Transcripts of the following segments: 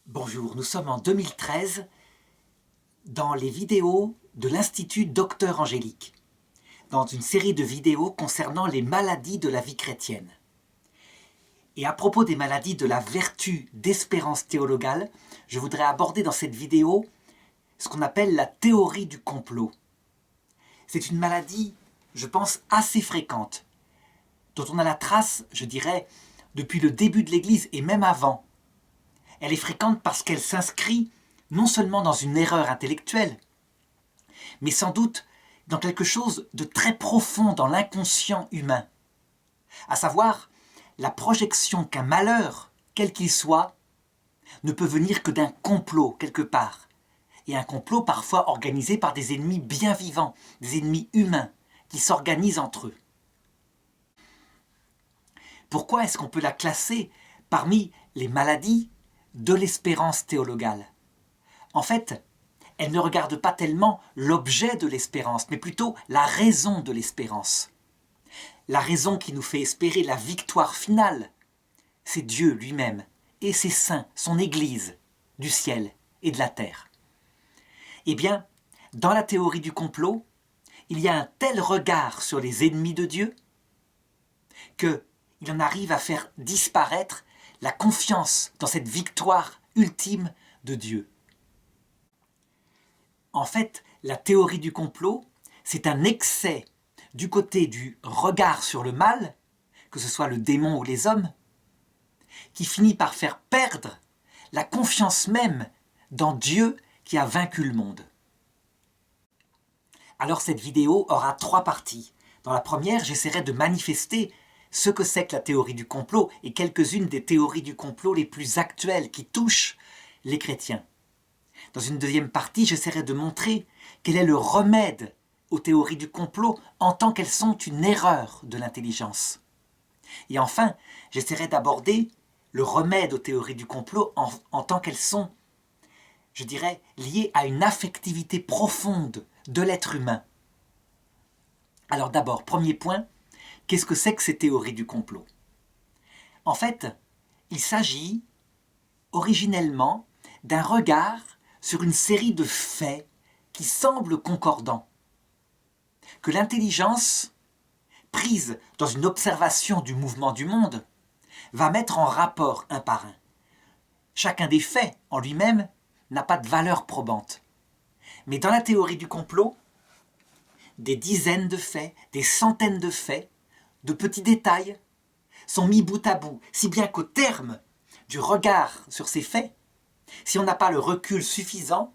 Bonjour, nous sommes en 2013 dans les vidéos de l'Institut Docteur Angélique, dans une série de vidéos concernant les maladies de la vie chrétienne. Et à propos des maladies de la vertu d'espérance théologale, je voudrais aborder dans cette vidéo ce qu'on appelle la théorie du complot. C'est une maladie, je pense, assez fréquente, dont on a la trace, je dirais, depuis le début de l'Église et même avant. Elle est fréquente parce qu'elle s'inscrit non seulement dans une erreur intellectuelle, mais sans doute dans quelque chose de très profond dans l'inconscient humain, à savoir la projection qu'un malheur, quel qu'il soit, ne peut venir que d'un complot quelque part, et un complot parfois organisé par des ennemis bien vivants, des ennemis humains, qui s'organisent entre eux. Pourquoi est-ce qu'on peut la classer parmi les maladies de l'espérance théologale? En fait, elle ne regarde pas tellement l'objet de l'espérance, mais plutôt la raison de l'espérance. La raison qui nous fait espérer la victoire finale, c'est Dieu lui-même et ses saints, son Église, du ciel et de la terre. Eh bien, dans la théorie du complot, il y a un tel regard sur les ennemis de Dieu qu'il en arrive à faire disparaître la confiance dans cette victoire ultime de Dieu. En fait, la théorie du complot, c'est un excès du côté du regard sur le mal, que ce soit le démon ou les hommes, qui finit par faire perdre la confiance même dans Dieu qui a vaincu le monde. Alors cette vidéo aura 3 parties. Dans la première, j'essaierai de manifester ce que c'est que la théorie du complot et quelques-unes des théories du complot les plus actuelles qui touchent les chrétiens. Dans une deuxième partie, j'essaierai de montrer quel est le remède aux théories du complot en tant qu'elles sont une erreur de l'intelligence. Et enfin, j'essaierai d'aborder le remède aux théories du complot en tant qu'elles sont, je dirais, liées à une affectivité profonde de l'être humain. Alors d'abord, premier point, qu'est-ce que c'est que ces théories du complot? En fait, il s'agit originellement d'un regard sur une série de faits qui semblent concordants, que l'intelligence, prise dans une observation du mouvement du monde, va mettre en rapport un par un. Chacun des faits, en lui-même, n'a pas de valeur probante. Mais dans la théorie du complot, des dizaines de faits, des centaines de faits, de petits détails, sont mis bout à bout, si bien qu'au terme du regard sur ces faits, si on n'a pas le recul suffisant,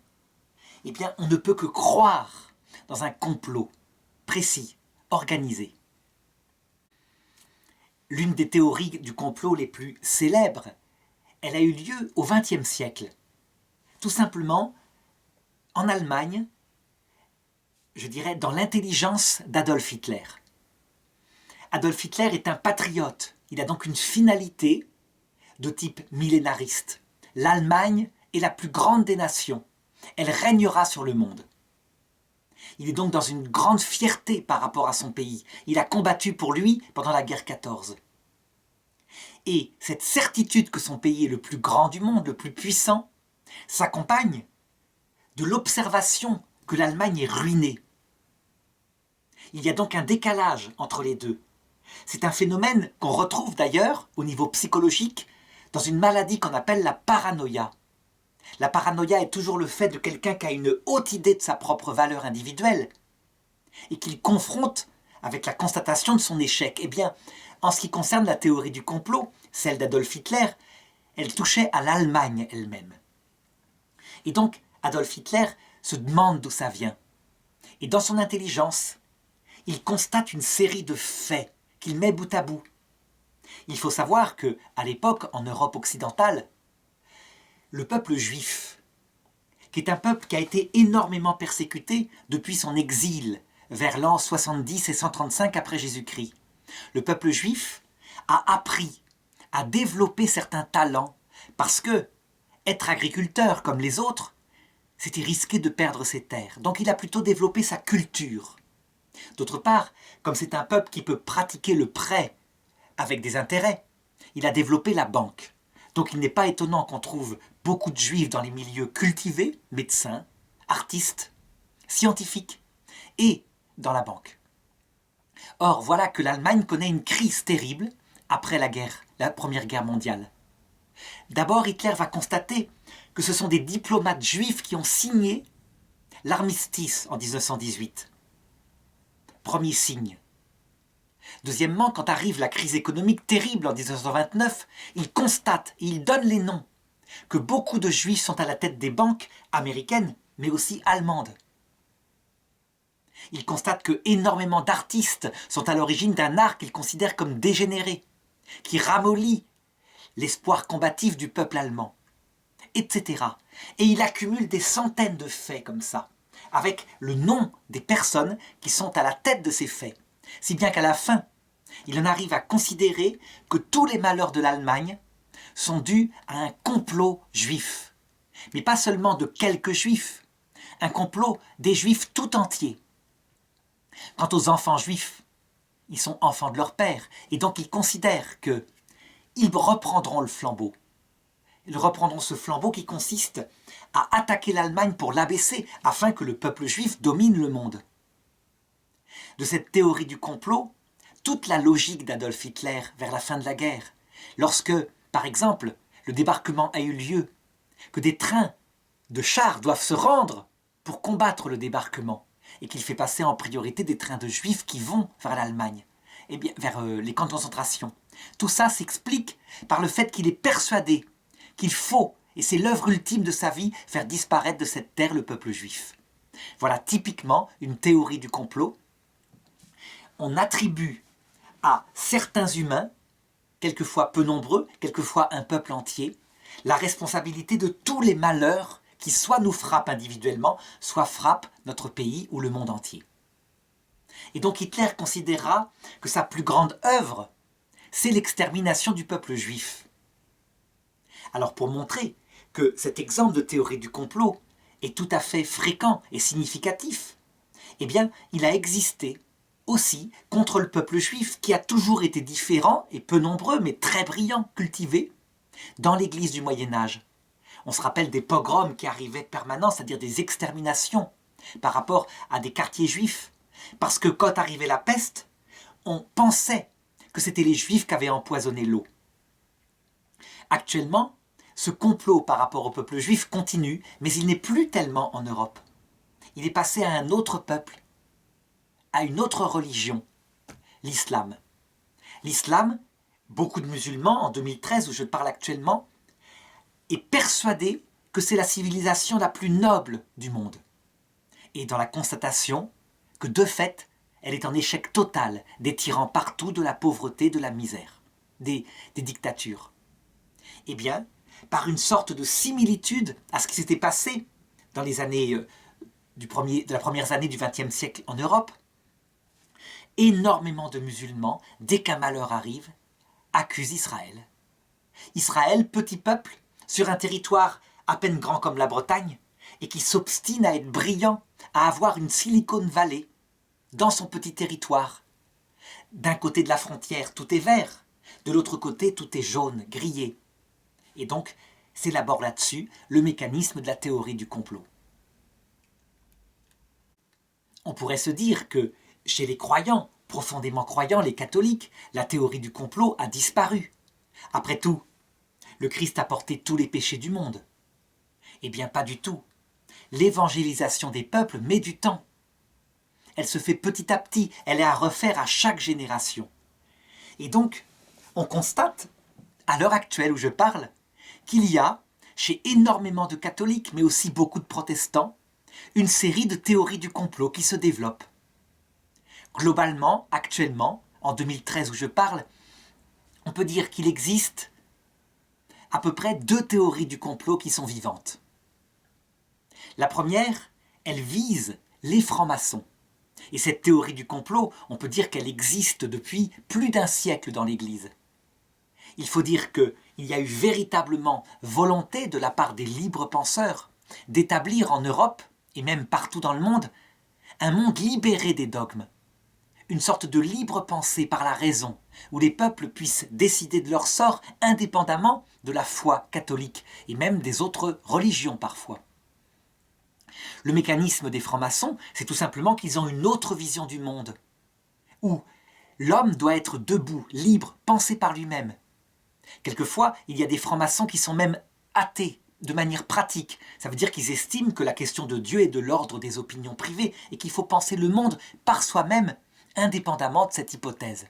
eh bien on ne peut que croire dans un complot précis, organisé. L'une des théories du complot les plus célèbres, elle a eu lieu au XXe siècle. Tout simplement, en Allemagne, je dirais dans l'intelligence d'Adolf Hitler. Adolf Hitler est un patriote, il a donc une finalité de type millénariste. L'Allemagne est la plus grande des nations. Elle régnera sur le monde. Il est donc dans une grande fierté par rapport à son pays. Il a combattu pour lui pendant la guerre 14. Et cette certitude que son pays est le plus grand du monde, le plus puissant, s'accompagne de l'observation que l'Allemagne est ruinée. Il y a donc un décalage entre les deux. C'est un phénomène qu'on retrouve d'ailleurs au niveau psychologique dans une maladie qu'on appelle la paranoïa. La paranoïa est toujours le fait de quelqu'un qui a une haute idée de sa propre valeur individuelle et qu'il confronte avec la constatation de son échec. Eh bien, en ce qui concerne la théorie du complot, celle d'Adolf Hitler, elle touchait à l'Allemagne elle-même. Et donc, Adolf Hitler se demande d'où ça vient. Et dans son intelligence, il constate une série de faits qu'il met bout à bout. Il faut savoir qu'à l'époque, en Europe occidentale, le peuple juif, qui est un peuple qui a été énormément persécuté depuis son exil vers l'an 70 et 135 après Jésus-Christ, le peuple juif a appris à développer certains talents parce que être agriculteur comme les autres, c'était risquer de perdre ses terres. Donc il a plutôt développé sa culture. D'autre part, comme c'est un peuple qui peut pratiquer le prêt avec des intérêts, il a développé la banque. Donc il n'est pas étonnant qu'on trouve beaucoup de juifs dans les milieux cultivés, médecins, artistes, scientifiques et dans la banque. Or, voilà que l'Allemagne connaît une crise terrible après la Première Guerre mondiale. D'abord, Hitler va constater que ce sont des diplomates juifs qui ont signé l'armistice en 1918. Premier signe. Deuxièmement, quand arrive la crise économique terrible en 1929, il constate et il donne les noms que beaucoup de juifs sont à la tête des banques américaines, mais aussi allemandes. Il constate que énormément d'artistes sont à l'origine d'un art qu'il considère comme dégénéré, qui ramollit l'espoir combatif du peuple allemand, etc. Et il accumule des centaines de faits comme ça, avec le nom des personnes qui sont à la tête de ces faits. Si bien qu'à la fin, il en arrive à considérer que tous les malheurs de l'Allemagne sont dus à un complot juif. Mais pas seulement de quelques juifs, un complot des juifs tout entiers. Quant aux enfants juifs, ils sont enfants de leur père, et donc ils considèrent qu'ils reprendront le flambeau. Ils reprendront ce flambeau qui consiste à attaquer l'Allemagne pour l'abaisser, afin que le peuple juif domine le monde. De cette théorie du complot, toute la logique d'Adolf Hitler vers la fin de la guerre, lorsque, par exemple, le débarquement a eu lieu, que des trains de chars doivent se rendre pour combattre le débarquement, et qu'il fait passer en priorité des trains de juifs qui vont vers l'Allemagne, et bien vers les camps de concentration. Tout ça s'explique par le fait qu'il est persuadé qu'il faut, et c'est l'œuvre ultime de sa vie, faire disparaître de cette terre le peuple juif. Voilà typiquement une théorie du complot. On attribue à certains humains, quelquefois peu nombreux, quelquefois un peuple entier, la responsabilité de tous les malheurs qui soit nous frappent individuellement, soit frappent notre pays ou le monde entier. Et donc Hitler considérera que sa plus grande œuvre, c'est l'extermination du peuple juif. Alors pour montrer que cet exemple de théorie du complot est tout à fait fréquent et significatif, eh bien il a existé aussi contre le peuple juif qui a toujours été différent et peu nombreux mais très brillant, cultivé, dans l'église du Moyen-Âge. On se rappelle des pogroms qui arrivaient permanents, c'est-à-dire des exterminations par rapport à des quartiers juifs. Parce que quand arrivait la peste, on pensait que c'était les juifs qui avaient empoisonné l'eau. Actuellement, ce complot par rapport au peuple juif continue, mais il n'est plus tellement en Europe. Il est passé à un autre peuple, à une autre religion, l'islam. L'islam, beaucoup de musulmans, en 2013 où je parle actuellement, est persuadé que c'est la civilisation la plus noble du monde. Et dans la constatation que de fait, elle est en échec total, des tyrans partout, de la pauvreté, de la misère, des dictatures. Eh bien, par une sorte de similitude à ce qui s'était passé dans les années de la première année du XXe siècle en Europe, énormément de musulmans, dès qu'un malheur arrive, accusent Israël. Israël, petit peuple, sur un territoire à peine grand comme la Bretagne, et qui s'obstine à être brillant, à avoir une Silicon Valley dans son petit territoire. D'un côté de la frontière, tout est vert, de l'autre côté, tout est jaune, grillé. Et donc, s'élabore là-dessus le mécanisme de la théorie du complot. On pourrait se dire que chez les croyants, profondément croyants, les catholiques, la théorie du complot a disparu. Après tout, le Christ a porté tous les péchés du monde. Eh bien, pas du tout. L'évangélisation des peuples met du temps. Elle se fait petit à petit, elle est à refaire à chaque génération. Et donc, on constate, à l'heure actuelle où je parle, qu'il y a, chez énormément de catholiques, mais aussi beaucoup de protestants, une série de théories du complot qui se développent. Globalement, actuellement, en 2013 où je parle, on peut dire qu'il existe à peu près 2 théories du complot qui sont vivantes. La première, elle vise les francs-maçons. Et cette théorie du complot, on peut dire qu'elle existe depuis plus d'1 siècle dans l'Église. Il faut dire qu'il y a eu véritablement volonté de la part des libres penseurs d'établir en Europe, et même partout dans le monde, un monde libéré des dogmes. une sorte de libre pensée par la raison, où les peuples puissent décider de leur sort indépendamment de la foi catholique et même des autres religions parfois. Le mécanisme des francs-maçons, c'est tout simplement qu'ils ont une autre vision du monde, où l'homme doit être debout, libre, pensé par lui-même. Quelquefois, il y a des francs-maçons qui sont même athées, de manière pratique. Ça veut dire qu'ils estiment que la question de Dieu est de l'ordre des opinions privées et qu'il faut penser le monde par soi-même, indépendamment de cette hypothèse.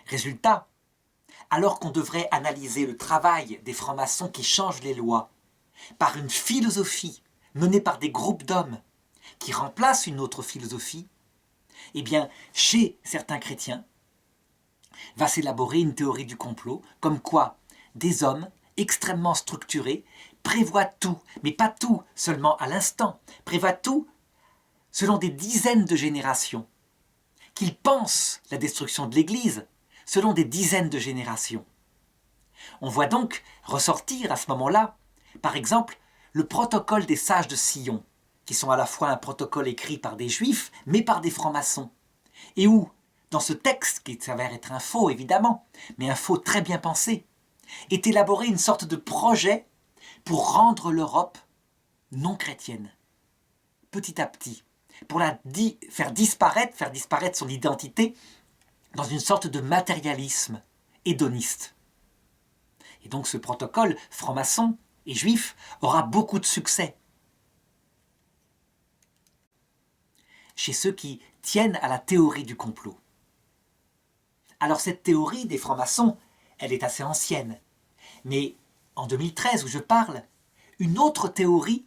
Résultat, alors qu'on devrait analyser le travail des francs-maçons qui changent les lois par une philosophie menée par des groupes d'hommes qui remplace une autre philosophie, eh bien, chez certains chrétiens, va s'élaborer une théorie du complot, comme quoi des hommes extrêmement structurés prévoient tout, mais pas tout seulement à l'instant, prévoient tout selon des dizaines de générations, qu'ils pensent la destruction de l'Église selon des dizaines de générations. On voit donc ressortir à ce moment-là, par exemple, le protocole des sages de Sion, qui sont à la fois un protocole écrit par des juifs, mais par des francs-maçons, et où, dans ce texte, qui s'avère être un faux évidemment, mais un faux très bien pensé, est élaboré une sorte de projet pour rendre l'Europe non chrétienne, petit à petit, pour faire disparaître son identité dans une sorte de matérialisme hédoniste. Et donc ce protocole franc-maçon et juif aura beaucoup de succès chez ceux qui tiennent à la théorie du complot. Alors cette théorie des francs-maçons, elle est assez ancienne. Mais en 2013, où je parle, une autre théorie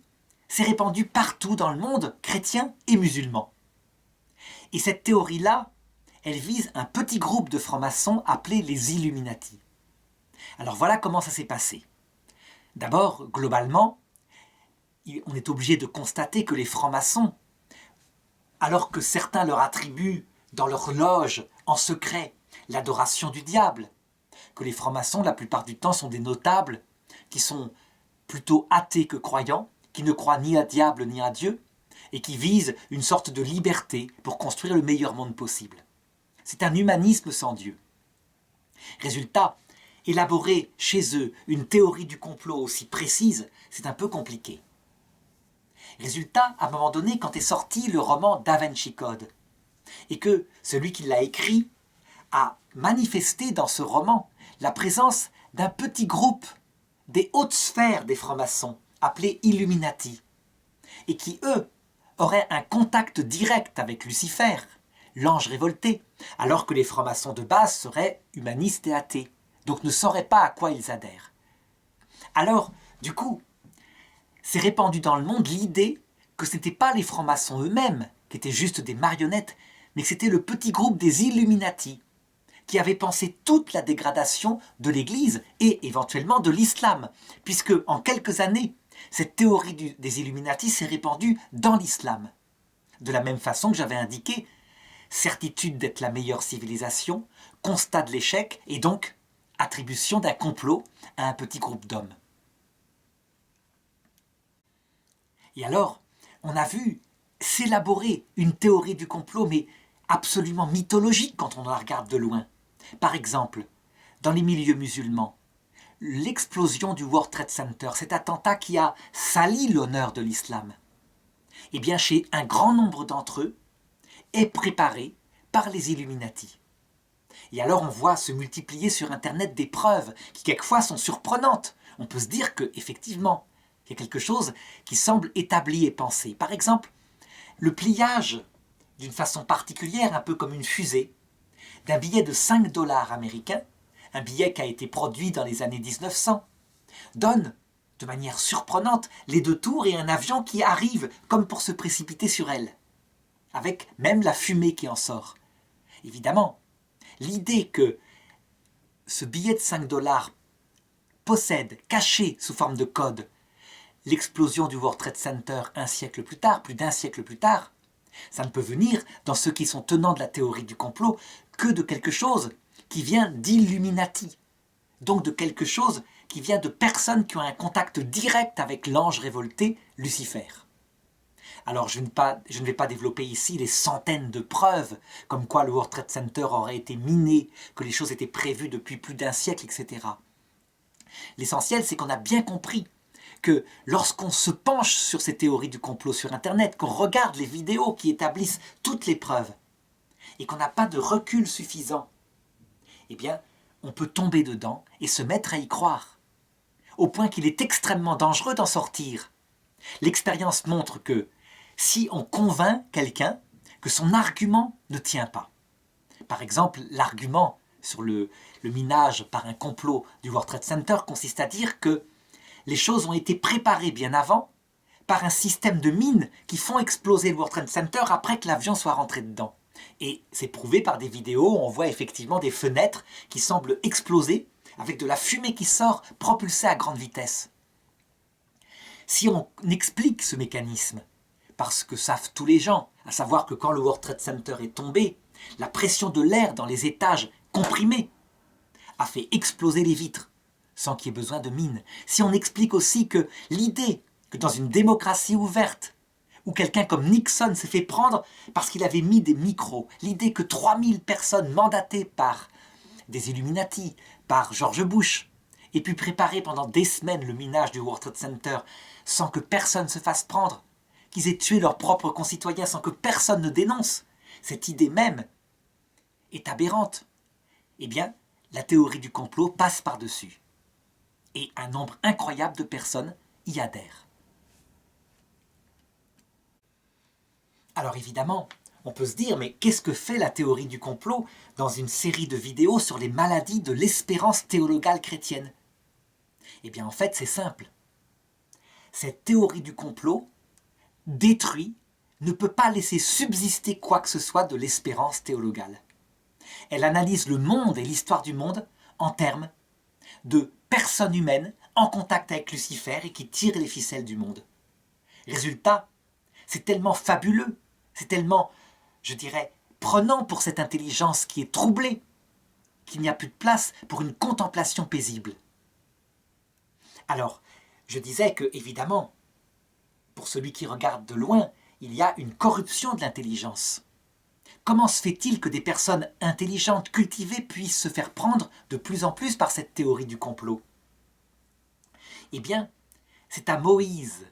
s'est répandue partout dans le monde, chrétien et musulman. Et cette théorie-là, elle vise un petit groupe de francs-maçons appelés les Illuminati. Alors voilà comment ça s'est passé. D'abord, globalement, on est obligé de constater que les francs-maçons, alors que certains leur attribuent dans leur loge, en secret, l'adoration du diable, que les francs-maçons, la plupart du temps, sont des notables qui sont plutôt athées que croyants, qui ne croient ni à diable ni à Dieu, et qui visent une sorte de liberté pour construire le meilleur monde possible. C'est un humanisme sans Dieu. Résultat, élaborer chez eux une théorie du complot aussi précise, c'est un peu compliqué. Résultat, à un moment donné, quand est sorti le roman Da Vinci Code, et que celui qui l'a écrit a manifesté dans ce roman la présence d'un petit groupe des hautes sphères des francs-maçons, appelés Illuminati, et qui, eux, auraient un contact direct avec Lucifer, l'ange révolté, alors que les francs-maçons de base seraient humanistes et athées, donc ne sauraient pas à quoi ils adhèrent. Alors, du coup, s'est répandue dans le monde l'idée que ce n'étaient pas les francs-maçons eux-mêmes, qui étaient juste des marionnettes, mais que c'était le petit groupe des Illuminati, qui avait pensé toute la dégradation de l'Église et éventuellement de l'islam, puisque en quelques années, cette théorie des Illuminati s'est répandue dans l'islam. De la même façon que j'avais indiqué, certitude d'être la meilleure civilisation, constat de l'échec et donc attribution d'un complot à un petit groupe d'hommes. Et alors, on a vu s'élaborer une théorie du complot, mais absolument mythologique quand on la regarde de loin. Par exemple, dans les milieux musulmans, l'explosion du World Trade Center, cet attentat qui a sali l'honneur de l'islam, eh bien chez un grand nombre d'entre eux, est préparé par les Illuminati. Et alors on voit se multiplier sur Internet des preuves qui quelquefois sont surprenantes. On peut se dire qu'effectivement, il y a quelque chose qui semble établi et pensé. Par exemple, le pliage d'une façon particulière, un peu comme une fusée, d'un billet de 5 dollars américains, un billet qui a été produit dans les années 1900, donne, de manière surprenante, les deux tours et un avion qui arrive comme pour se précipiter sur elle, avec même la fumée qui en sort. Évidemment, l'idée que ce billet de 5 dollars possède, caché sous forme de code, l'explosion du World Trade Center un siècle plus tard, plus d'un siècle plus tard, ça ne peut venir, dans ceux qui sont tenants de la théorie du complot, que de quelque chose qui vient d'Illuminati. Donc de quelque chose qui vient de personnes qui ont un contact direct avec l'ange révolté, Lucifer. Alors je ne vais pas développer ici les centaines de preuves comme quoi le World Trade Center aurait été miné, que les choses étaient prévues depuis plus d'un siècle, etc. L'essentiel, c'est qu'on a bien compris que lorsqu'on se penche sur ces théories du complot sur Internet, qu'on regarde les vidéos qui établissent toutes les preuves, et qu'on n'a pas de recul suffisant, eh bien, on peut tomber dedans et se mettre à y croire, au point qu'il est extrêmement dangereux d'en sortir. L'expérience montre que si on convainc quelqu'un que son argument ne tient pas, par exemple, l'argument sur le minage par un complot du World Trade Center consiste à dire que les choses ont été préparées bien avant par un système de mines qui font exploser le World Trade Center après que l'avion soit rentré dedans. Et c'est prouvé par des vidéos où on voit effectivement des fenêtres qui semblent exploser avec de la fumée qui sort propulsée à grande vitesse. Si on explique ce mécanisme, parce que savent tous les gens, à savoir que quand le World Trade Center est tombé, la pression de l'air dans les étages comprimés a fait exploser les vitres, sans qu'il y ait besoin de mines. Si on explique aussi que l'idée que dans une démocratie ouverte, où quelqu'un comme Nixon s'est fait prendre parce qu'il avait mis des micros, l'idée que 3000 personnes mandatées par des Illuminati, par George Bush, aient pu préparer pendant des semaines le minage du World Trade Center sans que personne se fasse prendre, qu'ils aient tué leurs propres concitoyens sans que personne ne dénonce, cette idée même est aberrante. Eh bien, la théorie du complot passe par-dessus. Et un nombre incroyable de personnes y adhèrent. Alors évidemment, on peut se dire, mais qu'est-ce que fait la théorie du complot dans une série de vidéos sur les maladies de l'espérance théologale chrétienne? Eh bien en fait, c'est simple. Cette théorie du complot détruit, ne peut pas laisser subsister quoi que ce soit de l'espérance théologale. Elle analyse le monde et l'histoire du monde en termes de personnes humaines en contact avec Lucifer et qui tirent les ficelles du monde. Résultat, c'est tellement fabuleux, c'est tellement, je dirais, prenant pour cette intelligence qui est troublée, qu'il n'y a plus de place pour une contemplation paisible. Alors, je disais que, évidemment, pour celui qui regarde de loin, il y a une corruption de l'intelligence. Comment se fait-il que des personnes intelligentes, cultivées, puissent se faire prendre de plus en plus par cette théorie du complot? Eh bien, c'est à Moïse,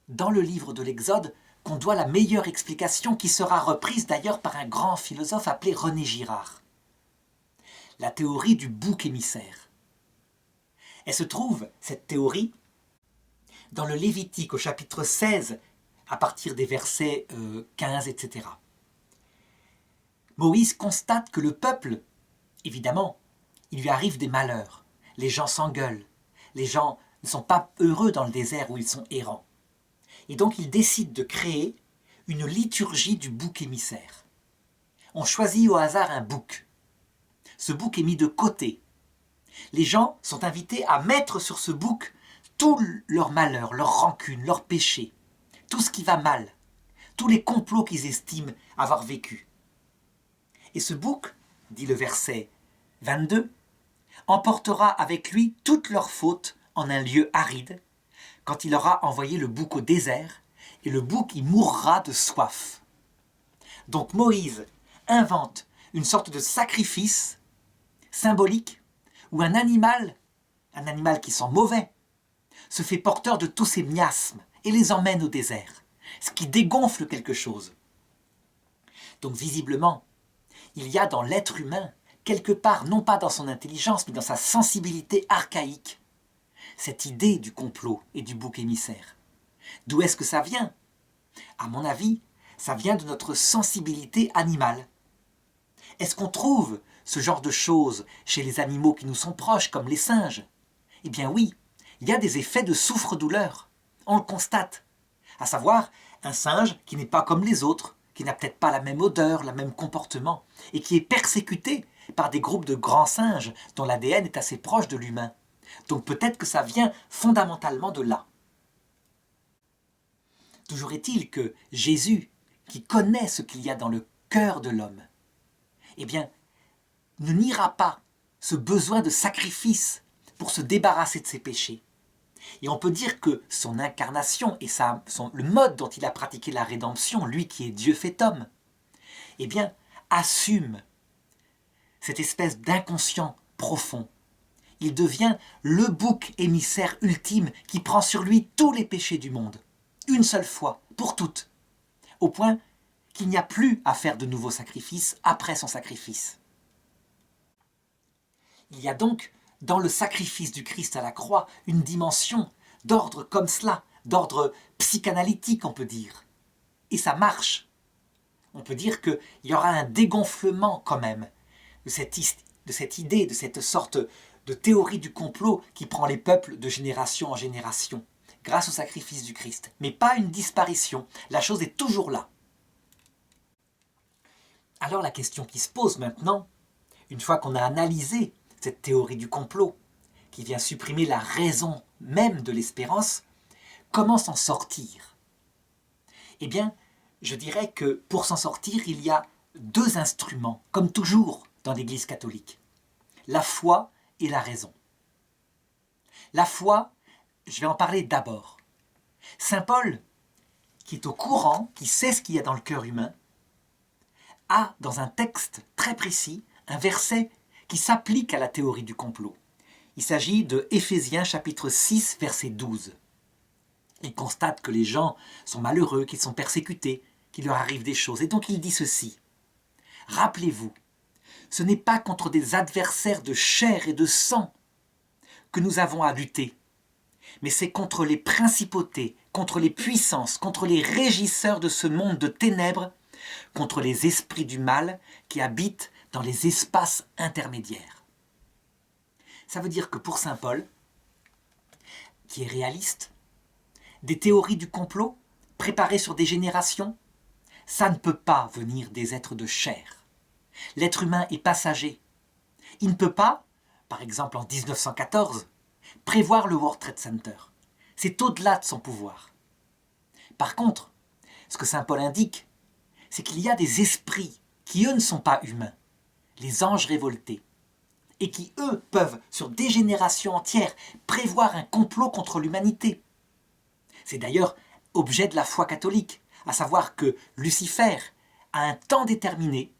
dans le livre de l'Exode, qu'on doit la meilleure explication qui sera reprise d'ailleurs par un grand philosophe appelé René Girard. La théorie du bouc émissaire. Elle se trouve, cette théorie, dans le Lévitique au chapitre 16, à partir des versets 15, etc. Moïse constate que le peuple, évidemment, il lui arrive des malheurs. Les gens s'engueulent. Les gens ne sont pas heureux dans le désert où ils sont errants. Et donc il décide de créer une liturgie du bouc émissaire. On choisit au hasard un bouc. Ce bouc est mis de côté. Les gens sont invités à mettre sur ce bouc tous leurs malheurs, leurs rancunes, leurs péchés, tout ce qui va mal, tous les complots qu'ils estiment avoir vécu. Et ce bouc, dit le verset 22, emportera avec lui toutes leurs fautes en un lieu aride, quand il aura envoyé le bouc au désert, et le bouc y mourra de soif. Donc Moïse invente une sorte de sacrifice symbolique où un animal qui sent mauvais, se fait porteur de tous ces miasmes et les emmène au désert, ce qui dégonfle quelque chose. Donc visiblement, il y a dans l'être humain, quelque part, non pas dans son intelligence, mais dans sa sensibilité archaïque, cette idée du complot et du bouc émissaire. D'où est-ce que ça vient? À mon avis, ça vient de notre sensibilité animale. Est-ce qu'on trouve ce genre de choses chez les animaux qui nous sont proches, comme les singes? Eh bien oui, il y a des effets de souffre-douleur. On le constate. À savoir, un singe qui n'est pas comme les autres, qui n'a peut-être pas la même odeur, le même comportement, et qui est persécuté par des groupes de grands singes dont l'ADN est assez proche de l'humain. Donc peut-être que ça vient fondamentalement de là. Toujours est-il que Jésus, qui connaît ce qu'il y a dans le cœur de l'homme, eh bien, ne niera pas ce besoin de sacrifice pour se débarrasser de ses péchés. Et on peut dire que son incarnation et le mode dont il a pratiqué la rédemption, lui qui est Dieu fait homme, eh bien, assume cette espèce d'inconscient profond. Il devient le bouc émissaire ultime qui prend sur lui tous les péchés du monde, une seule fois, pour toutes, au point qu'il n'y a plus à faire de nouveaux sacrifices après son sacrifice. Il y a donc, dans le sacrifice du Christ à la croix, une dimension d'ordre comme cela, d'ordre psychanalytique, on peut dire. Et ça marche. On peut dire qu'il y aura un dégonflement quand même de cette idée, de cette sorte de théorie du complot qui prend les peuples de génération en génération, grâce au sacrifice du Christ. Mais pas une disparition, la chose est toujours là. Alors la question qui se pose maintenant, une fois qu'on a analysé cette théorie du complot, qui vient supprimer la raison même de l'espérance, comment s'en sortir? Eh bien, je dirais que pour s'en sortir, il y a deux instruments, comme toujours dans l'Église catholique. La foi et la raison. La foi, je vais en parler d'abord. Saint Paul, qui est au courant, qui sait ce qu'il y a dans le cœur humain, a, dans un texte très précis, un verset qui s'applique à la théorie du complot. Il s'agit de Éphésiens chapitre 6, verset 12. Il constate que les gens sont malheureux, qu'ils sont persécutés, qu'il leur arrive des choses. Et donc il dit ceci. Rappelez-vous, ce n'est pas contre des adversaires de chair et de sang que nous avons à lutter, mais c'est contre les principautés, contre les puissances, contre les régisseurs de ce monde de ténèbres, contre les esprits du mal qui habitent dans les espaces intermédiaires. Ça veut dire que pour saint Paul, qui est réaliste, des théories du complot préparées sur des générations, ça ne peut pas venir des êtres de chair. L'être humain est passager. Il ne peut pas, par exemple en 1914, prévoir le World Trade Center. C'est au-delà de son pouvoir. Par contre, ce que saint Paul indique, c'est qu'il y a des esprits qui, eux, ne sont pas humains, les anges révoltés, et qui, eux, peuvent, sur des générations entières, prévoir un complot contre l'humanité. C'est d'ailleurs objet de la foi catholique, à savoir que Lucifer, à un temps déterminé,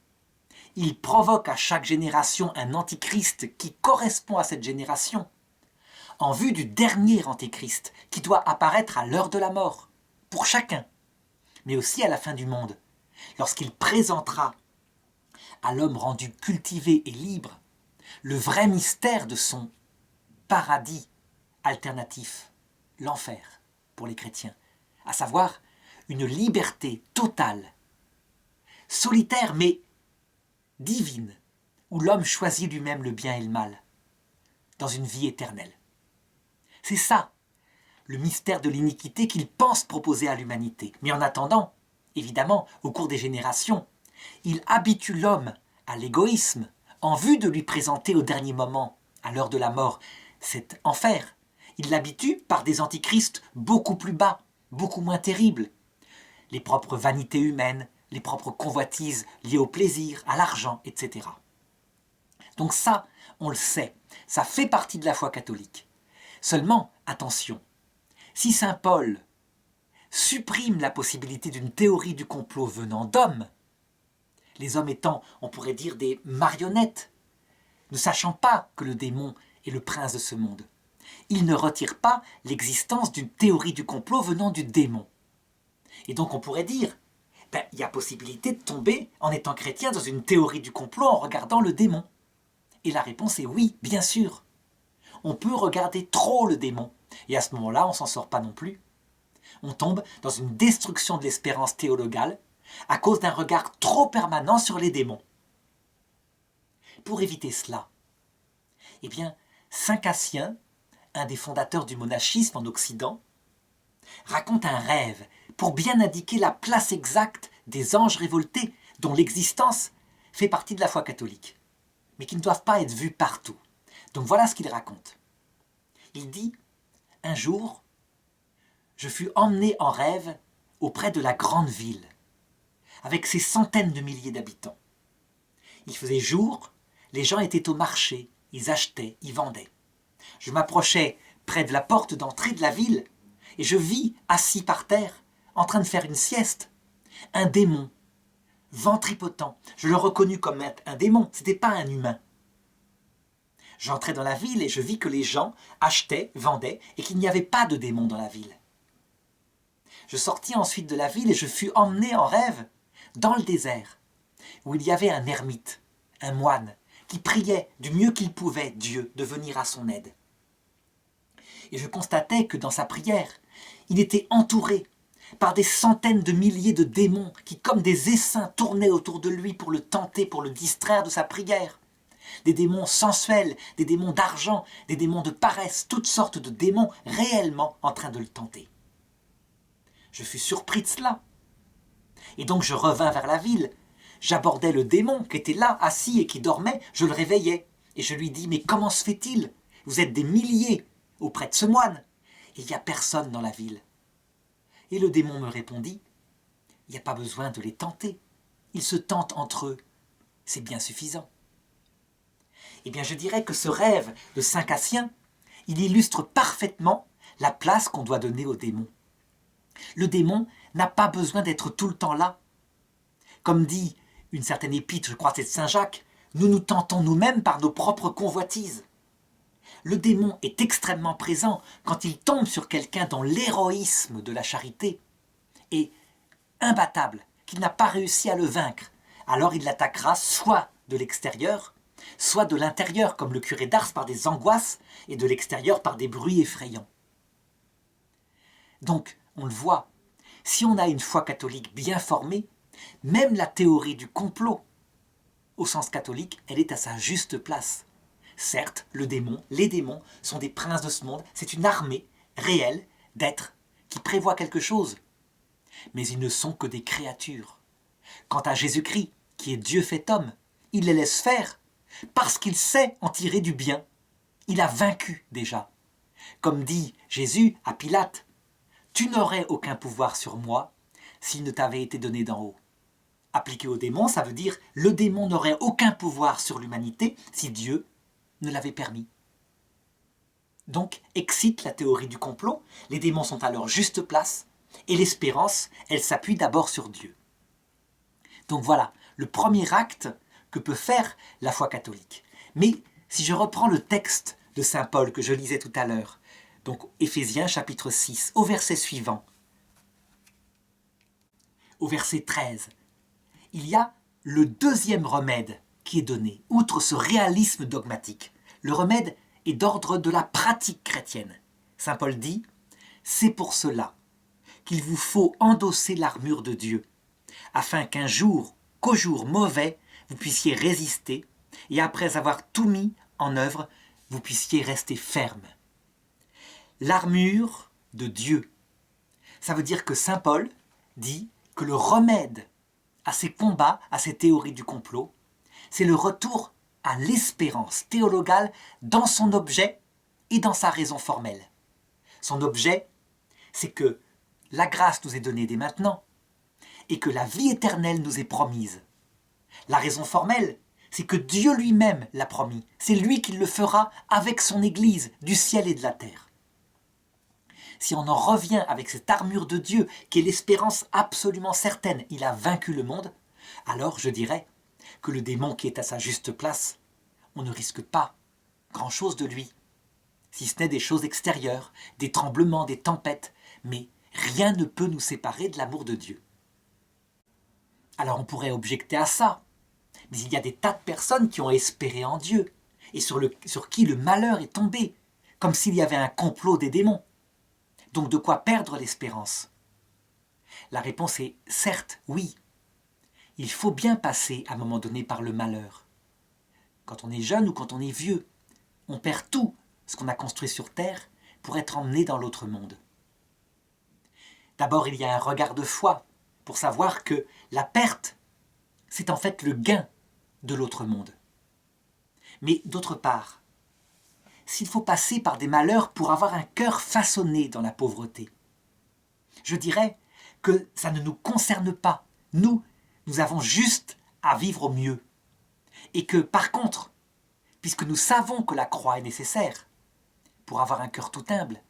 il provoque à chaque génération un antichrist qui correspond à cette génération, en vue du dernier antéchrist qui doit apparaître à l'heure de la mort, pour chacun, mais aussi à la fin du monde, lorsqu'il présentera à l'homme rendu cultivé et libre le vrai mystère de son paradis alternatif, l'enfer pour les chrétiens, à savoir une liberté totale, solitaire mais divine, où l'homme choisit lui-même le bien et le mal, dans une vie éternelle. C'est ça, le mystère de l'iniquité qu'il pense proposer à l'humanité. Mais en attendant, évidemment, au cours des générations, il habitue l'homme à l'égoïsme, en vue de lui présenter au dernier moment, à l'heure de la mort, cet enfer. Il l'habitue par des antichrists beaucoup plus bas, beaucoup moins terribles. Les propres vanités humaines, les propres convoitises liées au plaisir, à l'argent, etc. Donc ça, on le sait, ça fait partie de la foi catholique. Seulement, attention, si saint Paul supprime la possibilité d'une théorie du complot venant d'hommes, les hommes étant, on pourrait dire, des marionnettes, ne sachant pas que le démon est le prince de ce monde, il ne retire pas l'existence d'une théorie du complot venant du démon. Et donc on pourrait dire, il y a possibilité de tomber, en étant chrétien, dans une théorie du complot en regardant le démon. Et la réponse est oui, bien sûr. On peut regarder trop le démon, et à ce moment-là, on ne s'en sort pas non plus. On tombe dans une destruction de l'espérance théologale à cause d'un regard trop permanent sur les démons. Pour éviter cela, eh bien, saint Cassien, un des fondateurs du monachisme en Occident, raconte un rêve pour bien indiquer la place exacte des anges révoltés dont l'existence fait partie de la foi catholique, mais qui ne doivent pas être vus partout. Donc voilà ce qu'il raconte. Il dit « Un jour, je fus emmené en rêve auprès de la grande ville, avec ses centaines de milliers d'habitants. Il faisait jour, les gens étaient au marché, ils achetaient, ils vendaient. Je m'approchais près de la porte d'entrée de la ville, et je vis assis par terre, en train de faire une sieste, un démon, ventripotent. Je le reconnus comme un démon, ce n'était pas un humain. J'entrais dans la ville et je vis que les gens achetaient, vendaient, et qu'il n'y avait pas de démon dans la ville. Je sortis ensuite de la ville et je fus emmené en rêve dans le désert, où il y avait un ermite, un moine, qui priait du mieux qu'il pouvait Dieu de venir à son aide. Et je constatais que dans sa prière, il était entouré par des centaines de milliers de démons qui, comme des essaims, tournaient autour de lui pour le tenter, pour le distraire de sa prière. Des démons sensuels, des démons d'argent, des démons de paresse, toutes sortes de démons réellement en train de le tenter. Je fus surpris de cela. Et donc je revins vers la ville. J'abordai le démon qui était là, assis et qui dormait, je le réveillai. Et je lui dis, mais comment se fait-il? Vous êtes des milliers auprès de ce moine. Il n'y a personne dans la ville. Et le démon me répondit, il n'y a pas besoin de les tenter. Ils se tentent entre eux. C'est bien suffisant. Eh bien, je dirais que ce rêve de Saint Cassien, il illustre parfaitement la place qu'on doit donner au démon. Le démon n'a pas besoin d'être tout le temps là. Comme dit une certaine épître, je crois que c'est de Saint Jacques, nous nous tentons nous-mêmes par nos propres convoitises. Le démon est extrêmement présent quand il tombe sur quelqu'un dont l'héroïsme de la charité est imbattable, qu'il n'a pas réussi à le vaincre. Alors il l'attaquera soit de l'extérieur, soit de l'intérieur, comme le curé d'Ars par des angoisses, et de l'extérieur par des bruits effrayants. Donc, on le voit, si on a une foi catholique bien formée, même la théorie du complot, au sens catholique, elle est à sa juste place. Certes, les démons sont des princes de ce monde, c'est une armée réelle d'êtres qui prévoient quelque chose. Mais ils ne sont que des créatures. Quant à Jésus-Christ, qui est Dieu fait homme, il les laisse faire, parce qu'il sait en tirer du bien. Il a vaincu déjà. Comme dit Jésus à Pilate, « Tu n'aurais aucun pouvoir sur moi s'il ne t'avait été donné d'en haut. » Appliqué au démon, ça veut dire « Le démon n'aurait aucun pouvoir sur l'humanité si Dieu ne l'avait permis. » Donc, excite la théorie du complot, les démons sont à leur juste place, et l'espérance, elle s'appuie d'abord sur Dieu. Donc voilà, le premier acte que peut faire la foi catholique. Mais si je reprends le texte de saint Paul que je lisais tout à l'heure, donc Éphésiens chapitre 6, au verset suivant, au verset 13, il y a le deuxième remède qui est donné, outre ce réalisme dogmatique. Le remède est d'ordre de la pratique chrétienne. Saint Paul dit, « C'est pour cela qu'il vous faut endosser l'armure de Dieu, afin qu'au jour mauvais, vous puissiez résister, et après avoir tout mis en œuvre, vous puissiez rester ferme. » L'armure de Dieu. Ça veut dire que saint Paul dit que le remède à ces combats, à ces théories du complot, c'est le retour à l'espérance théologale dans son objet et dans sa raison formelle. Son objet, c'est que la grâce nous est donnée dès maintenant et que la vie éternelle nous est promise. La raison formelle, c'est que Dieu lui-même l'a promis. C'est lui qui le fera avec son Église du ciel et de la terre. Si on en revient avec cette armure de Dieu, qui est l'espérance absolument certaine, il a vaincu le monde, alors je dirais que le démon qui est à sa juste place, on ne risque pas grand-chose de lui, si ce n'est des choses extérieures, des tremblements, des tempêtes, mais rien ne peut nous séparer de l'amour de Dieu. Alors on pourrait objecter à ça, mais il y a des tas de personnes qui ont espéré en Dieu, et sur qui le malheur est tombé, comme s'il y avait un complot des démons. Donc de quoi perdre l'espérance? La réponse est certes, oui. Il faut bien passer à un moment donné par le malheur. Quand on est jeune ou quand on est vieux, on perd tout ce qu'on a construit sur terre pour être emmené dans l'autre monde. D'abord, il y a un regard de foi pour savoir que la perte, c'est en fait le gain de l'autre monde. Mais d'autre part, s'il faut passer par des malheurs pour avoir un cœur façonné dans la pauvreté, je dirais que ça ne nous concerne pas. Nous avons juste à vivre au mieux. Et que, par contre, puisque nous savons que la croix est nécessaire, pour avoir un cœur tout humble.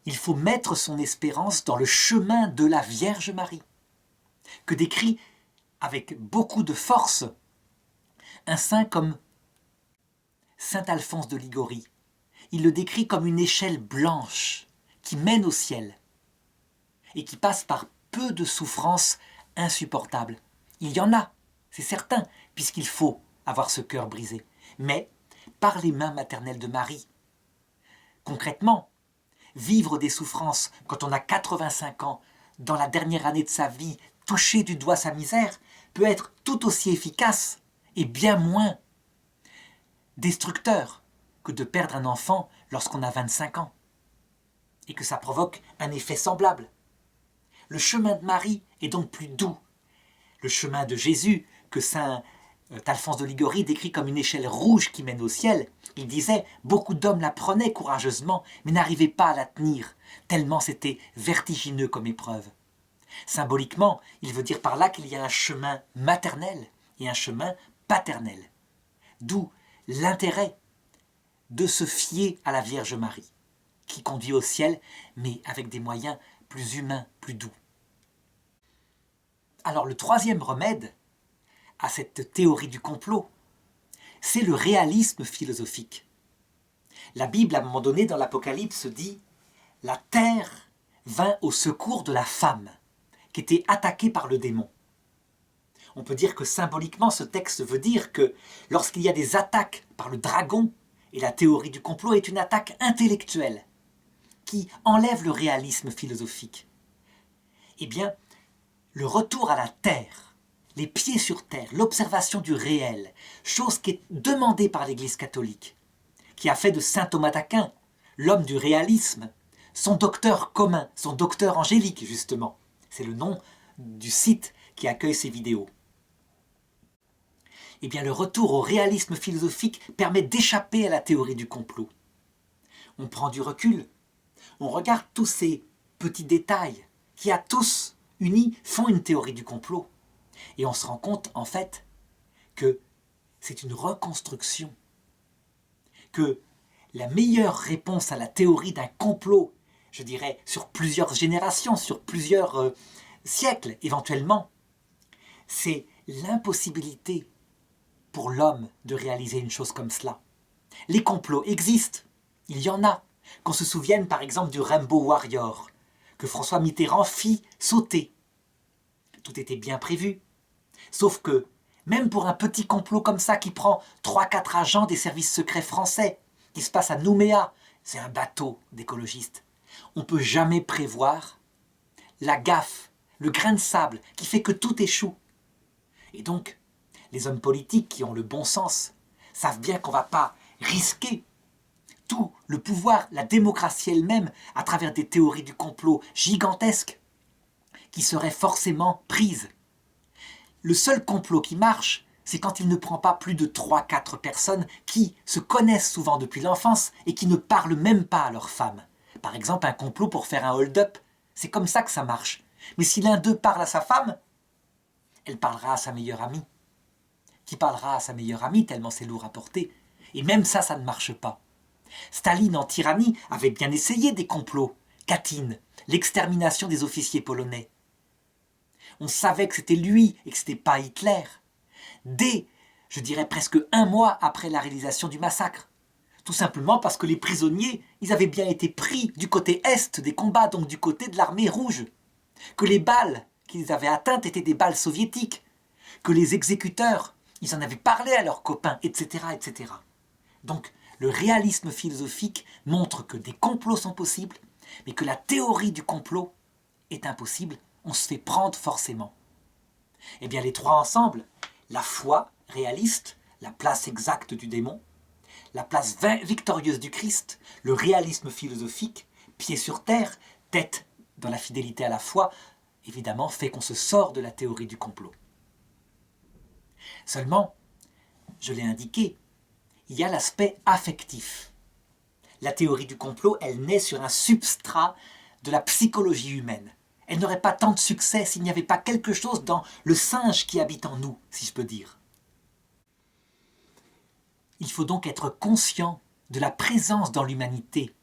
Il faut mettre son espérance dans le chemin de la Vierge Marie, que décrit avec beaucoup de force un saint comme saint Alphonse de Liguori. Il le décrit comme une échelle blanche qui mène au ciel et qui passe par peu de souffrances insupportables. Il y en a, c'est certain, puisqu'il faut avoir ce cœur brisé. Mais par les mains maternelles de Marie, concrètement, vivre des souffrances quand on a 85 ans, dans la dernière année de sa vie, toucher du doigt sa misère, peut être tout aussi efficace et bien moins destructeur que de perdre un enfant lorsqu'on a 25 ans et que ça provoque un effet semblable. Le chemin de Marie est donc plus doux. Le chemin de Jésus, que saint Alphonse de Liguori décrit comme une échelle rouge qui mène au ciel, il disait « Beaucoup d'hommes la prenaient courageusement, mais n'arrivaient pas à la tenir, tellement c'était vertigineux comme épreuve. » Symboliquement, il veut dire par là qu'il y a un chemin maternel et un chemin paternel. D'où l'intérêt de se fier à la Vierge Marie, qui conduit au ciel, mais avec des moyens plus humains, plus doux. Alors le troisième remède à cette théorie du complot, c'est le réalisme philosophique. La Bible, à un moment donné, dans l'Apocalypse, dit « La terre vint au secours de la femme, qui était attaquée par le démon. » On peut dire que symboliquement, ce texte veut dire que lorsqu'il y a des attaques par le dragon, et la théorie du complot est une attaque intellectuelle, qui enlève le réalisme philosophique, eh bien, le retour à la terre, les pieds sur terre, l'observation du réel, chose qui est demandée par l'Église catholique, qui a fait de saint Thomas d'Aquin, l'homme du réalisme, son docteur commun, son docteur angélique justement. C'est le nom du site qui accueille ces vidéos. Eh bien, le retour au réalisme philosophique permet d'échapper à la théorie du complot. On prend du recul, on regarde tous ces petits détails qui, à tous unis, font une théorie du complot. Et on se rend compte, en fait, que c'est une reconstruction. Que la meilleure réponse à la théorie d'un complot, je dirais, sur plusieurs générations, sur plusieurs siècles éventuellement, c'est l'impossibilité pour l'homme de réaliser une chose comme cela. Les complots existent, il y en a. Qu'on se souvienne par exemple du Rainbow Warrior, que François Mitterrand fit sauter. Tout était bien prévu. Sauf que, même pour un petit complot comme ça qui prend 3-4 agents des services secrets français, qui se passe à Nouméa, c'est un bateau d'écologistes, on ne peut jamais prévoir la gaffe, le grain de sable qui fait que tout échoue. Et donc, les hommes politiques qui ont le bon sens savent bien qu'on ne va pas risquer tout le pouvoir, la démocratie elle-même, à travers des théories du complot gigantesques qui seraient forcément prises. Le seul complot qui marche, c'est quand il ne prend pas plus de 3-4 personnes qui se connaissent souvent depuis l'enfance et qui ne parlent même pas à leurs femmes. Par exemple, un complot pour faire un hold-up, c'est comme ça que ça marche. Mais si l'un d'eux parle à sa femme, elle parlera à sa meilleure amie, qui parlera à sa meilleure amie tellement c'est lourd à porter. Et même ça, ça ne marche pas. Staline, en tyrannie, avait bien essayé des complots. Katyn, l'extermination des officiers polonais. On savait que c'était lui et que ce n'était pas Hitler. Dès, je dirais presque 1 mois après la réalisation du massacre. Tout simplement parce que les prisonniers, ils avaient bien été pris du côté est des combats, donc du côté de l'armée rouge. Que les balles qu'ils avaient atteintes étaient des balles soviétiques. Que les exécuteurs, ils en avaient parlé à leurs copains, etc., etc. Donc, le réalisme philosophique montre que des complots sont possibles, mais que la théorie du complot est impossible, on se fait prendre forcément. Eh bien, les trois ensemble, la foi réaliste, la place exacte du démon, la place victorieuse du Christ, le réalisme philosophique, pied sur terre, tête dans la fidélité à la foi, évidemment, fait qu'on se sort de la théorie du complot. Seulement, je l'ai indiqué, il y a l'aspect affectif. La théorie du complot, elle naît sur un substrat de la psychologie humaine. Elle n'aurait pas tant de succès s'il n'y avait pas quelque chose dans le singe qui habite en nous, si je peux dire. Il faut donc être conscient de la présence dans l'humanité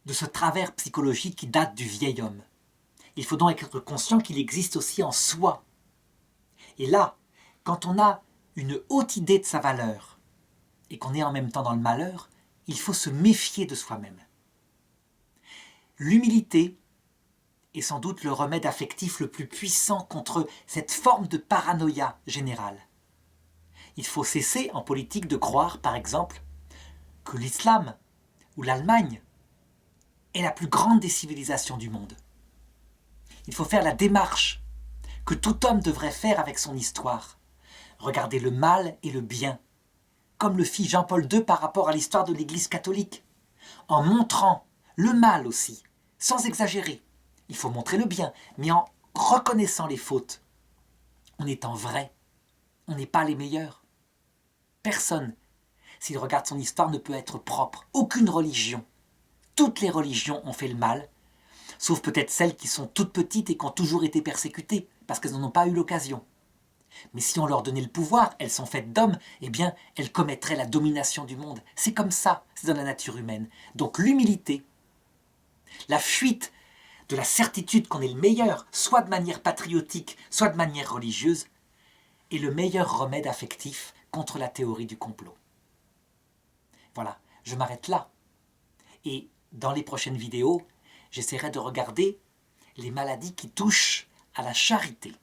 de ce travers psychologique qui date du vieil homme. Il faut donc être conscient qu'il existe aussi en soi. Et là, quand on a une haute idée de sa valeur et qu'on est en même temps dans le malheur, il faut se méfier de soi-même. L'humilité est sans doute le remède affectif le plus puissant contre cette forme de paranoïa générale. Il faut cesser en politique de croire, par exemple, que l'islam ou l'Allemagne est la plus grande des civilisations du monde. Il faut faire la démarche que tout homme devrait faire avec son histoire. Regarder le mal et le bien, comme le fit Jean-Paul II par rapport à l'histoire de l'Église catholique, en montrant le mal aussi, sans exagérer. Il faut montrer le bien, mais en reconnaissant les fautes, en étant vrai. On n'est pas les meilleurs. Personne, s'il regarde son histoire, ne peut être propre. Aucune religion. Toutes les religions ont fait le mal, sauf peut-être celles qui sont toutes petites et qui ont toujours été persécutées, parce qu'elles n'en ont pas eu l'occasion. Mais si on leur donnait le pouvoir, elles sont faites d'hommes, eh bien, elles commettraient la domination du monde. C'est comme ça, c'est dans la nature humaine. Donc l'humilité, la fuite de la certitude qu'on est le meilleur, soit de manière patriotique, soit de manière religieuse, est le meilleur remède affectif contre la théorie du complot. Voilà, je m'arrête là. Et dans les prochaines vidéos, j'essaierai de regarder les maladies qui touchent à la charité.